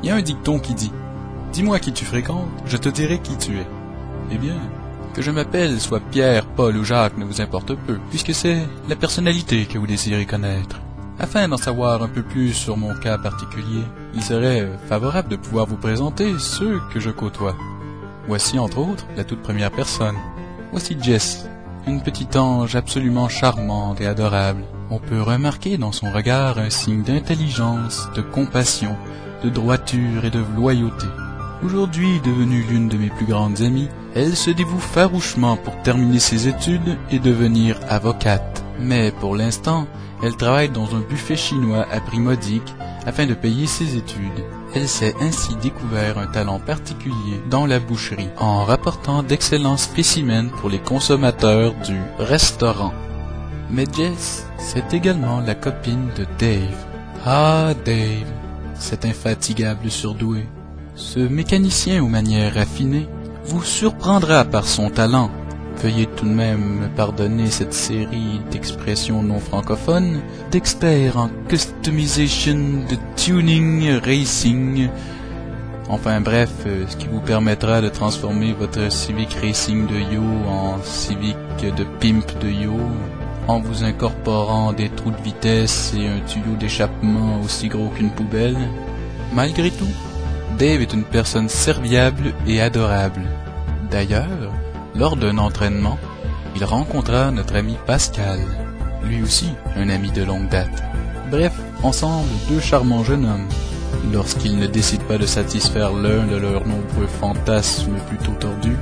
Il y a un dicton qui dit « Dis-moi qui tu fréquentes, je te dirai qui tu es ». Eh bien, que je m'appelle soit Pierre, Paul ou Jacques ne vous importe peu, puisque c'est la personnalité que vous désirez connaître. Afin d'en savoir un peu plus sur mon cas particulier, il serait favorable de pouvoir vous présenter ceux que je côtoie. Voici entre autres la toute première personne. Voici Jess, une petite ange absolument charmante et adorable. On peut remarquer dans son regard un signe d'intelligence, de compassion, de droiture et de loyauté. Aujourd'hui devenue l'une de mes plus grandes amies, elle se dévoue farouchement pour terminer ses études et devenir avocate. Mais pour l'instant, elle travaille dans un buffet chinois à prix modique afin de payer ses études. Elle s'est ainsi découvert un talent particulier dans la boucherie, en rapportant d'excellents spécimens pour les consommateurs du restaurant. Mais Jess, c'est également la copine de Dave. Ah, Dave, cet infatigable surdoué. Ce mécanicien aux manières raffinées vous surprendra par son talent. Veuillez tout de même me pardonner cette série d'expressions non francophones, d'experts en customization, de tuning, racing, enfin bref, ce qui vous permettra de transformer votre Civic Racing de Yo en Civic de Pimp de Yo, en vous incorporant des trous de vitesse et un tuyau d'échappement aussi gros qu'une poubelle. Malgré tout, Dave est une personne serviable et adorable. D'ailleurs, lors d'un entraînement, il rencontra notre ami Pascal, lui aussi un ami de longue date. Bref, ensemble deux charmants jeunes hommes, lorsqu'ils ne décident pas de satisfaire l'un de leurs nombreux fantasmes plutôt tordus,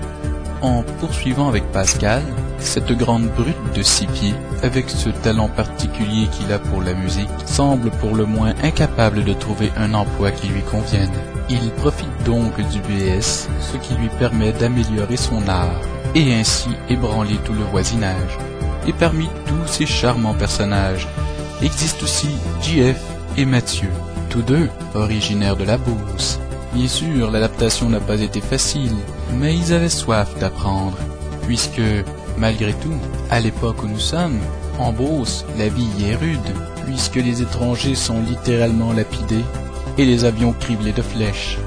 en poursuivant avec Pascal, cette grande brute de 6 pieds, avec ce talent particulier qu'il a pour la musique, semble pour le moins incapable de trouver un emploi qui lui convienne. Il profite donc du BS, ce qui lui permet d'améliorer son art, et ainsi ébranler tout le voisinage. Et parmi tous ces charmants personnages, existent aussi JF et Mathieu, tous deux originaires de la Beauce. Bien sûr, l'adaptation n'a pas été facile, mais ils avaient soif d'apprendre, puisque, malgré tout, à l'époque où nous sommes, en Beauce, la vie y est rude, puisque les étrangers sont littéralement lapidés, et les avions criblés de flèches.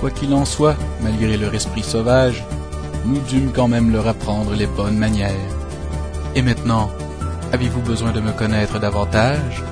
Quoi qu'il en soit, malgré leur esprit sauvage, nous dûmes quand même leur apprendre les bonnes manières. Et maintenant, avez-vous besoin de me connaître davantage?